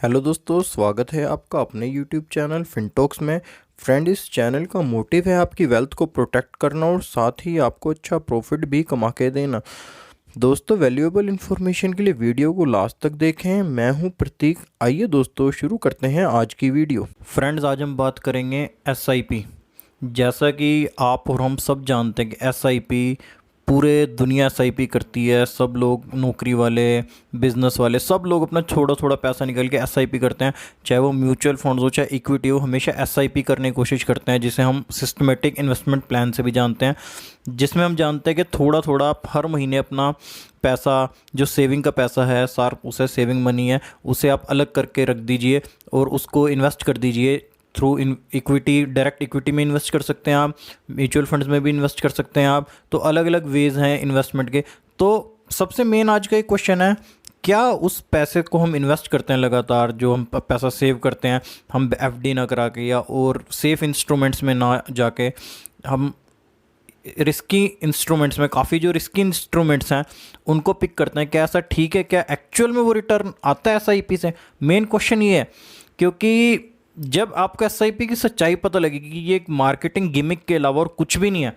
Hello दोस्तों, स्वागत है आपका अपने यूट्यूब चैनल फिनटॉक्स में। फ्रेंड, इस चैनल का मोटिव है आपकी वेल्थ को प्रोटेक्ट करना और साथ ही आपको अच्छा प्रॉफिट भी कमा के देना। दोस्तों, वैल्यूएबल इन्फॉर्मेशन के लिए वीडियो को लास्ट तक देखें। मैं हूं प्रतीक। आइए दोस्तों, शुरू करते हैं आज की वीडियो। फ्रेंड्स, आज हम बात करेंगे एसआईपी। जैसा कि आप और हम सब जानते हैं कि एसआईपी पूरे दुनिया एसआईपी करती है। सब लोग, नौकरी वाले, बिजनेस वाले, सब लोग अपना थोड़ा थोड़ा पैसा निकल के एसआईपी करते हैं। चाहे वो म्यूचुअल फंड्स हो चाहे इक्विटी हो, हमेशा एसआईपी करने की कोशिश करते हैं, जिसे हम सिस्टमेटिक इन्वेस्टमेंट प्लान से भी जानते हैं। जिसमें हम जानते हैं कि थोड़ा थोड़ा आप हर महीने अपना पैसा, जो सेविंग का पैसा है, सार उसे सेविंग मनी है, उसे आप अलग करके रख दीजिए और उसको इन्वेस्ट कर दीजिए थ्रू इक्विटी। डायरेक्ट इक्विटी में इन्वेस्ट कर सकते हैं आप, म्यूचुअल फंड्स में भी इन्वेस्ट कर सकते हैं आप। तो अलग अलग वेज हैं इन्वेस्टमेंट के। तो सबसे मेन आज का एक क्वेश्चन है, क्या उस पैसे को हम इन्वेस्ट करते हैं लगातार, जो हम पैसा सेव करते हैं, हम एफडी ना करा के या और सेफ इंस्ट्रूमेंट्स में ना जाके, हम रिस्की इंस्ट्रूमेंट्स में, काफ़ी जो रिस्की इंस्ट्रूमेंट्स हैं उनको पिक करते हैं, क्या ऐसा ठीक है? क्या एक्चुअल में वो रिटर्न आता है एसआईपी से? मेन क्वेश्चन ये है। क्योंकि जब आपको एसआईपी की सच्चाई पता लगेगी कि ये एक मार्केटिंग गिमिक के अलावा और कुछ भी नहीं है,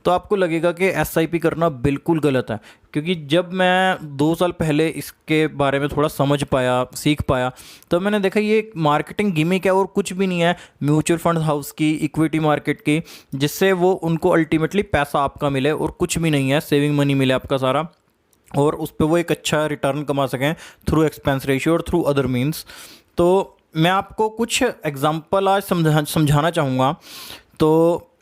तो आपको लगेगा कि एसआईपी करना बिल्कुल गलत है। क्योंकि जब मैं 2 साल पहले इसके बारे में थोड़ा समझ पाया, सीख पाया, तो मैंने देखा ये एक मार्केटिंग गिमिक है और कुछ भी नहीं है म्यूचुअल फंड हाउस की, इक्विटी मार्केट की, जिससे वो उनको अल्टीमेटली पैसा आपका मिले और कुछ भी नहीं है, सेविंग मनी मिले आपका सारा, और उस पर वो एक अच्छा रिटर्न कमा सकें थ्रू एक्सपेंस रेशियो और थ्रू अदर मीन्स। तो मैं आपको कुछ एग्जांपल आज समझाना चाहूँगा। तो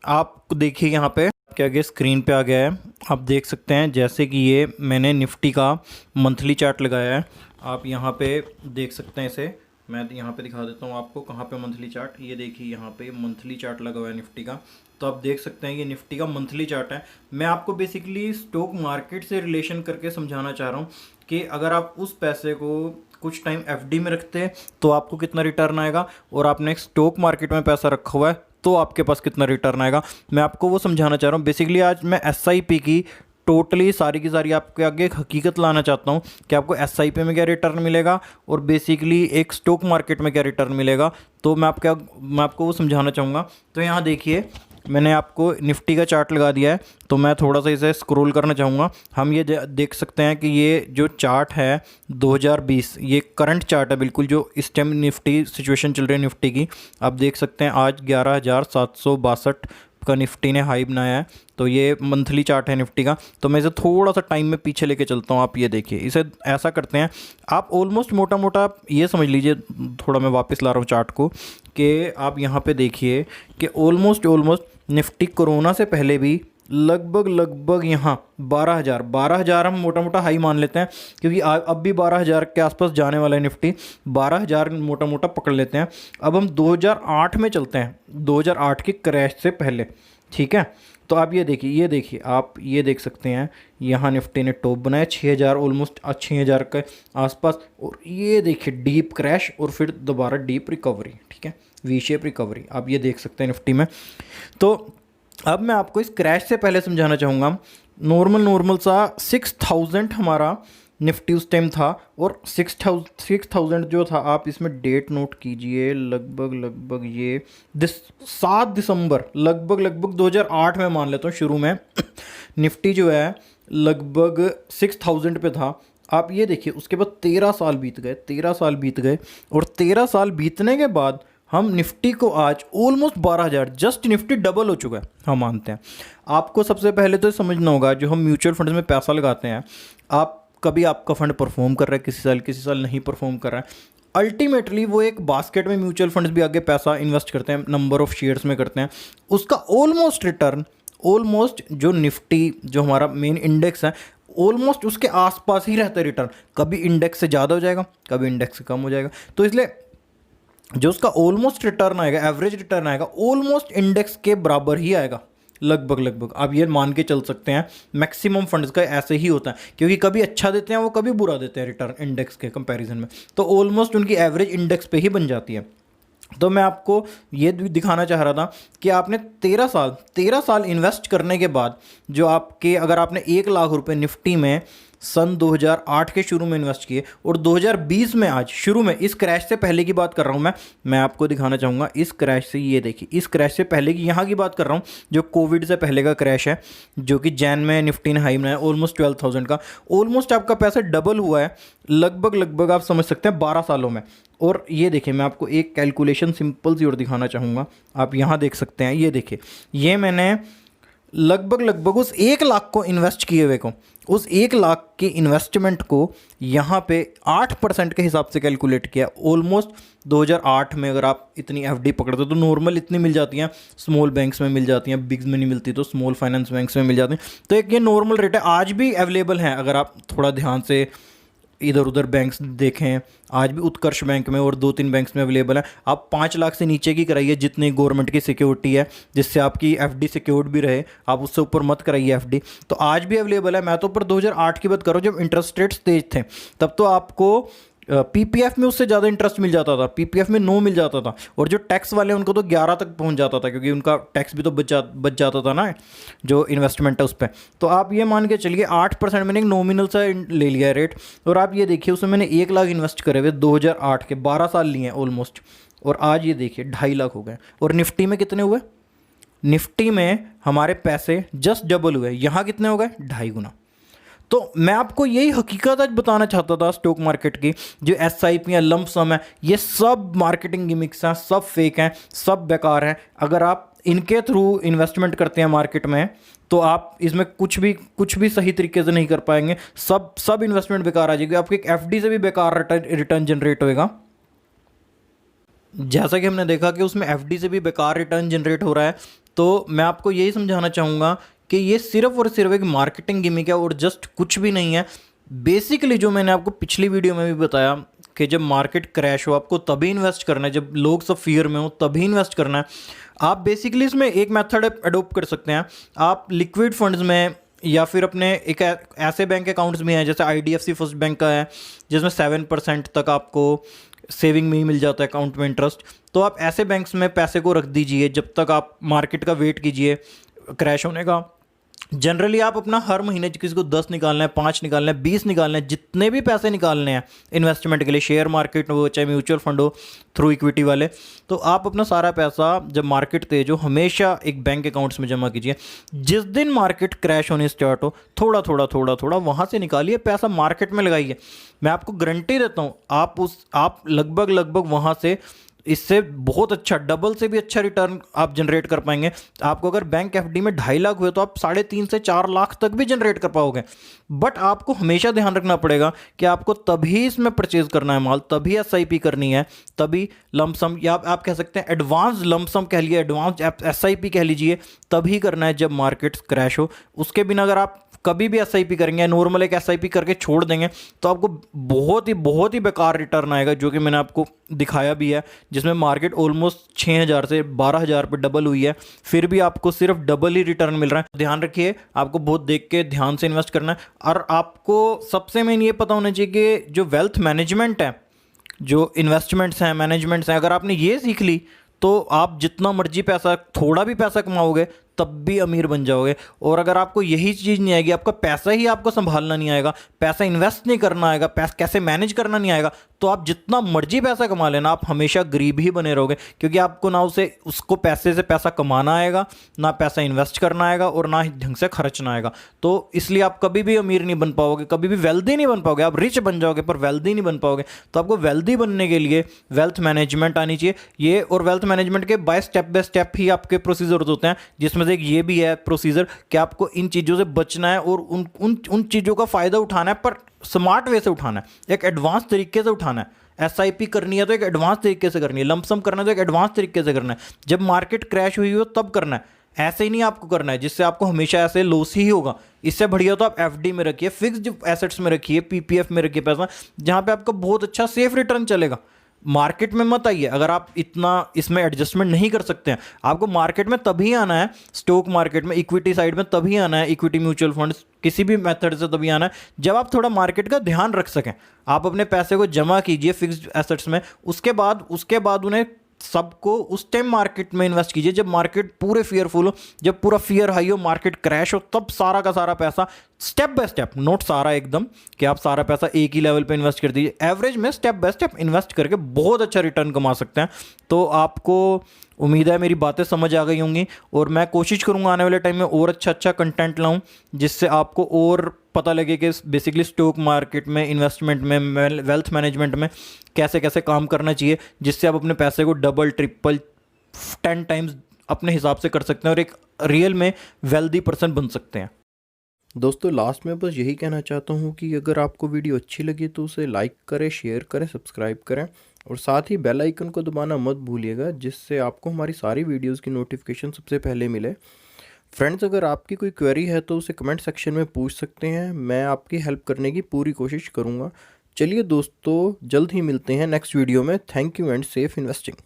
आप देखिए, यहाँ पे क्या आगे स्क्रीन पे आ गया है, आप देख सकते हैं। जैसे कि ये मैंने निफ्टी का मंथली चार्ट लगाया है, आप यहाँ पे देख सकते हैं। इसे मैं यहाँ पे दिखा देता हूँ आपको, कहाँ पे मंथली चार्ट। ये देखिए, यहाँ पे मंथली चार्ट लगा हुआ है निफ्टी का। तो आप देख सकते हैं ये निफ्टी का मंथली चार्ट है। मैं आपको बेसिकली स्टॉक मार्केट से रिलेशन करके समझाना चाह रहा हूँ कि अगर आप उस पैसे को कुछ टाइम एफडी में रखते हैं तो आपको कितना रिटर्न आएगा, और आपने स्टॉक मार्केट में पैसा रखा हुआ है तो आपके पास कितना रिटर्न आएगा। मैं आपको वो समझाना चाह रहा हूँ। बेसिकली आज मैं एसआईपी की टोटली सारी की सारी आपके आगे एक हकीकत लाना चाहता हूँ कि आपको एसआईपी में क्या रिटर्न मिलेगा और बेसिकली एक स्टॉक मार्केट में क्या रिटर्न मिलेगा। तो मैं आपको वो समझाना चाहूँगा। तो यहाँ देखिए, मैंने आपको निफ्टी का चार्ट लगा दिया है। तो मैं थोड़ा सा इसे स्क्रॉल करना चाहूँगा। हम ये देख सकते हैं कि ये जो चार्ट है 2020, ये करंट चार्ट है बिल्कुल, जो इस टाइम निफ्टी सिचुएशन चल रही है निफ्टी की। आप देख सकते हैं आज 11,762 का निफ्टी ने हाई बनाया है। तो ये मंथली चार्ट है निफ्टी का। तो मैं इसे थोड़ा सा टाइम में पीछे लेके चलता हूँ। आप ये देखिए, इसे ऐसा करते हैं, आप ऑलमोस्ट मोटा मोटा आप ये समझ लीजिए, थोड़ा मैं वापस ला रहा हूँ चार्ट को, कि आप यहाँ पे देखिए कि ऑलमोस्ट निफ्टी कोरोना से पहले भी लगभग यहाँ 12,000 हम मोटा मोटा हाई मान लेते हैं, क्योंकि अब भी 12,000 के आसपास जाने वाला है निफ्टी। 12,000 मोटा मोटा पकड़ लेते हैं। अब हम 2008 में चलते हैं, 2008 के क्रैश से पहले, ठीक है। तो आप ये देखिए, आप ये देख सकते हैं, यहाँ निफ्टी ने टॉप बनाया 6,000, ऑलमोस्ट 6,000 के आसपास, और ये देखिए डीप क्रैश और फिर दोबारा डीप रिकवरी, ठीक है, वी शेप रिकवरी आप ये देख सकते हैं निफ्टी में। तो अब मैं आपको इस क्रैश से पहले समझाना चाहूँगा। नॉर्मल सा 6,000 हमारा निफ्टी उस टाइम था, और 6,000 जो था, आप इसमें डेट नोट कीजिए, लगभग ये 7 दिसंबर लगभग 2008 में मान लेता हूँ शुरू में निफ्टी जो है लगभग 6,000 पे था। आप ये देखिए, उसके बाद 13 साल बीत गए, और 13 साल बीतने के बाद हम निफ्टी को आज ऑलमोस्ट 12,000, जस्ट निफ्टी डबल हो चुका है, हम मानते हैं। आपको सबसे पहले तो समझना होगा, जो हम म्यूचुअल फंड्स में पैसा लगाते हैं, कभी आपका फंड परफॉर्म कर रहा है, किसी साल नहीं परफॉर्म कर रहा है। अल्टीमेटली वो एक बास्केट में म्यूचुअल फंड्स भी आगे पैसा इन्वेस्ट करते हैं, नंबर ऑफ शेयर्स में करते हैं, उसका ऑलमोस्ट रिटर्न, जो निफ्टी जो हमारा मेन इंडेक्स है, ऑलमोस्ट उसके आसपास ही रहता है रिटर्न। कभी इंडेक्स से ज़्यादा हो जाएगा, कभी इंडेक्स से कम हो जाएगा। तो इसलिए जो उसका ऑलमोस्ट रिटर्न आएगा, एवरेज रिटर्न आएगा, ऑलमोस्ट इंडेक्स के बराबर ही आएगा, लगभग आप ये मान के चल सकते हैं। मैक्सिमम फंड्स का ऐसे ही होता है, क्योंकि कभी अच्छा देते हैं वो, कभी बुरा देते हैं रिटर्न इंडेक्स के कंपैरिजन में। तो ऑलमोस्ट उनकी एवरेज इंडेक्स पे ही बन जाती है। तो मैं आपको ये दिखाना चाह रहा था कि आपने 13 साल इन्वेस्ट करने के बाद जो आपके, अगर आपने 1 लाख रुपए निफ्टी में सन 2008 के शुरू में इन्वेस्ट किए और 2020 में आज शुरू में, इस क्रैश से पहले की बात कर रहा हूँ मैं आपको दिखाना चाहूँगा इस क्रैश से, ये देखिए इस क्रैश से पहले की, यहाँ की बात कर रहा हूँ जो कोविड से पहले का क्रैश है, जो कि जैन में निफ्टी ने हाई बनाया ऑलमोस्ट 12,000 का। ऑलमोस्ट आपका पैसा डबल हुआ है लगभग आप समझ सकते हैं 12 सालों में। और ये देखिए मैं आपको एक कैलकुलेशन सिंपल सी और दिखाना चाहूँगा, आप यहाँ देख सकते हैं, ये देखिए ये मैंने लगभग उस 1 लाख को इन्वेस्ट किए हुए को, उस 1 लाख की इन्वेस्टमेंट को यहाँ पे 8% के हिसाब से कैलकुलेट किया। ऑलमोस्ट 2008 में अगर आप इतनी एफडी पकड़ते तो नॉर्मल इतनी मिल जाती हैं, स्मॉल बैंक्स में मिल जाती हैं, बिग्स में नहीं मिलती तो स्मॉल फाइनेंस बैंक्स में मिल जाती हैं। तो एक ये नॉर्मल रेट है, आज भी अवेलेबल है अगर आप थोड़ा ध्यान से इधर उधर बैंक्स देखें, आज भी उत्कर्ष बैंक में और 2-3 बैंक्स में अवेलेबल है। आप 5 लाख से नीचे की कराइए जितनी गवर्नमेंट की सिक्योरिटी है, जिससे आपकी एफडी सिक्योर्ड भी रहे, आप उससे ऊपर मत कराइए एफडी। तो आज भी अवेलेबल है। मैं तो ऊपर 2008 की बात करूँ जब इंटरेस्ट रेट्स तेज थे, तब तो आपको पीपीएफ में उससे ज़्यादा इंटरेस्ट मिल जाता था, पीपीएफ में 9 मिल जाता था, और जो टैक्स वाले उनको तो 11 तक पहुंच जाता था, क्योंकि उनका टैक्स भी तो बच जाता था ना जो इन्वेस्टमेंट है उस पर। तो आप ये मान के चलिए 8% मैंने एक नॉमिनल सा ले लिया रेट, और आप ये देखिए उसमें मैंने 1 लाख इन्वेस्ट करे हुए 2008 के, 12 साल लिए हैं ऑलमोस्ट, और आज ये देखिए 2.5 लाख हो गए। और निफ्टी में कितने हुए? निफ्टी में हमारे पैसे जस्ट डबल हुए, यहाँ कितने हो गए? 2.5 गुना। तो मैं आपको यही हकीकत आज बताना चाहता था स्टॉक मार्केट की, जो एसआईपी या लंप सम है, ये सब मार्केटिंग गिमिक्स हैं, सब फेक हैं, सब बेकार हैं। अगर आप इनके थ्रू इन्वेस्टमेंट करते हैं मार्केट में तो आप इसमें कुछ भी सही तरीके से नहीं कर पाएंगे, सब इन्वेस्टमेंट बेकार आ जाएगी। आपकी एक एफडी से भी बेकार रिटर्न जनरेट होएगा, जैसा कि हमने देखा कि उसमें एफडी से भी बेकार रिटर्न जनरेट हो रहा है। तो मैं आपको यही समझाना चाहूँगा कि ये सिर्फ और सिर्फ एक मार्केटिंग गिमिक है और जस्ट कुछ भी नहीं है। बेसिकली जो मैंने आपको पिछली वीडियो में भी बताया कि जब मार्केट क्रैश हो आपको तभी इन्वेस्ट करना है, जब लोग सब फियर में हो तभी इन्वेस्ट करना है। आप बेसिकली इसमें एक मेथड अडोप्ट कर सकते हैं, आप लिक्विड फंड्स में या फिर अपने एक ऐसे बैंक अकाउंट्स में हैं जैसे आईडीएफसी फर्स्ट बैंक का है, जिसमें 7% तक आपको सेविंग में ही मिल जाता है अकाउंट में इंटरेस्ट। तो आप ऐसे बैंक्स में पैसे को रख दीजिए जब तक आप मार्केट का वेट कीजिए क्रैश होने का। जनरली आप अपना हर महीने किसी को 10 निकालना है, 5 निकालना है, 20 निकालना है, जितने भी पैसे निकालने हैं इन्वेस्टमेंट के लिए, शेयर मार्केट हो चाहे म्यूचुअल फंड हो थ्रू इक्विटी वाले, तो आप अपना सारा पैसा जब मार्केट तेज हो हमेशा एक बैंक अकाउंट्स में जमा कीजिए। जिस दिन मार्केट क्रैश होने स्टार्ट हो थोड़ा थोड़ा वहाँ से निकालिए, पैसा मार्केट में लगाइए। मैं आपको गारंटी देता हूँ आप लगभग वहाँ से इससे बहुत अच्छा, डबल से भी अच्छा रिटर्न आप जनरेट कर पाएंगे। आपको अगर बैंक एफडी में 2.5 लाख हुए तो आप 3.5 से 4 लाख तक भी जनरेट कर पाओगे। बट आपको हमेशा ध्यान रखना पड़ेगा कि आपको तभी इसमें परचेज करना है माल, तभी एसआईपी करनी है, तभी लमसम, या आप कह सकते हैं एडवांस लमसम कह लिए, एडवांस एसआईपी कह लीजिए, तभी करना है जब मार्केट क्रैश हो। उसके बिना अगर आप कभी भी एसआईपी करेंगे, नॉर्मल एक एसआईपी करके छोड़ देंगे, तो आपको बहुत ही बेकार रिटर्न आएगा, जो कि मैंने आपको दिखाया भी है, जिसमें मार्केट ऑलमोस्ट 6,000 से 12,000 पे डबल हुई है, फिर भी आपको सिर्फ डबल ही रिटर्न मिल रहा है। ध्यान रखिए, आपको बहुत देख के ध्यान से इन्वेस्ट करना है। और आपको सबसे मेन ये पता होना चाहिए कि जो वेल्थ मैनेजमेंट है, जो इन्वेस्टमेंट्स हैं, मैनेजमेंट्स हैं, अगर आपने ये सीख ली तो आप जितना मर्जी पैसा, थोड़ा भी पैसा कमाओगे तब भी अमीर बन जाओगे। और अगर आपको यही चीज़ नहीं आएगी, आपका पैसा ही आपको संभालना नहीं आएगा, पैसा इन्वेस्ट नहीं करना आएगा, पैसा कैसे मैनेज करना नहीं आएगा, तो आप जितना मर्जी पैसा कमा लेना, आप हमेशा गरीब ही बने रहोगे, क्योंकि आपको ना उसको पैसे से पैसा कमाना आएगा, ना पैसा इन्वेस्ट करना आएगा, और ना ही ढंग से खर्चना आएगा। तो इसलिए आप कभी भी अमीर नहीं बन पाओगे, कभी भी वेल्दी नहीं बन पाओगे। आप रिच बन जाओगे पर वेल्दी नहीं बन पाओगे। तो आपको वेल्दी बनने के लिए वेल्थ मैनेजमेंट आनी चाहिए ये, और वेल्थ मैनेजमेंट के बाय स्टेप ही आपके प्रोसीजर होते हैं, जिसमें से एक ये भी है प्रोसीजर कि आपको इन चीज़ों से बचना है और उन चीज़ों का फ़ायदा उठाना है, पर स्मार्ट वे से उठाना है, एक एडवांस तरीके से उठाना है। एसआईपी करनी है तो एक एडवांस तरीके से करनी है, लमसम करना है तो एक एडवांस तरीके से करना है, जब मार्केट क्रैश हुई हो तब करना है। ऐसे ही नहीं आपको करना है जिससे आपको हमेशा ऐसे लॉस ही होगा। इससे बढ़िया तो आप एफडी में रखिए, फिक्स्ड एसेट्स में रखिए, पीपीएफ में रखिए पैसा, जहां पे आपको बहुत अच्छा सेफ रिटर्न चलेगा। मार्केट में मत आइए अगर आप इतना इसमें एडजस्टमेंट नहीं कर सकते हैं। आपको मार्केट में तभी आना है, स्टॉक मार्केट में, इक्विटी साइड में तभी आना है, इक्विटी म्यूचुअल फंड्स किसी भी मेथड से तभी आना है जब आप थोड़ा मार्केट का ध्यान रख सकें। आप अपने पैसे को जमा कीजिए फिक्स्ड एसेट्स में, उसके बाद उन्हें सबको उस टाइम मार्केट में इन्वेस्ट कीजिए जब मार्केट पूरे फियरफुल हो, जब पूरा फियर हाई हो, मार्केट क्रैश हो, तब सारा का सारा पैसा स्टेप बाय स्टेप, नोट सारा एकदम कि आप सारा पैसा एक ही लेवल पे इन्वेस्ट कर दीजिए। एवरेज में स्टेप बाय स्टेप इन्वेस्ट करके बहुत अच्छा रिटर्न कमा सकते हैं। तो आपको उम्मीद है मेरी बातें समझ आ गई होंगी, और मैं कोशिश करूंगा आने वाले टाइम में और अच्छा अच्छा कंटेंट लाऊं जिससे आपको और पता लगे कि बेसिकली स्टॉक मार्केट में, इन्वेस्टमेंट में, वेल्थ मैनेजमेंट में कैसे कैसे काम करना चाहिए, जिससे आप अपने पैसे को डबल, ट्रिपल, 10 टाइम्स अपने हिसाब से कर सकते हैं और एक रियल में वेल्दी पर्सन बन सकते हैं। दोस्तों लास्ट में बस यही कहना चाहता हूँ कि अगर आपको वीडियो अच्छी लगी तो उसे लाइक करें, शेयर करें, सब्सक्राइब करें, और साथ ही बेल आइकन को दबाना मत भूलिएगा, जिससे आपको हमारी सारी वीडियोस की नोटिफिकेशन सबसे पहले मिले। फ्रेंड्स, अगर आपकी कोई क्वेरी है तो उसे कमेंट सेक्शन में पूछ सकते हैं, मैं आपकी हेल्प करने की पूरी कोशिश करूँगा। चलिए दोस्तों, जल्द ही मिलते हैं नेक्स्ट वीडियो में। Thank you and safe investing.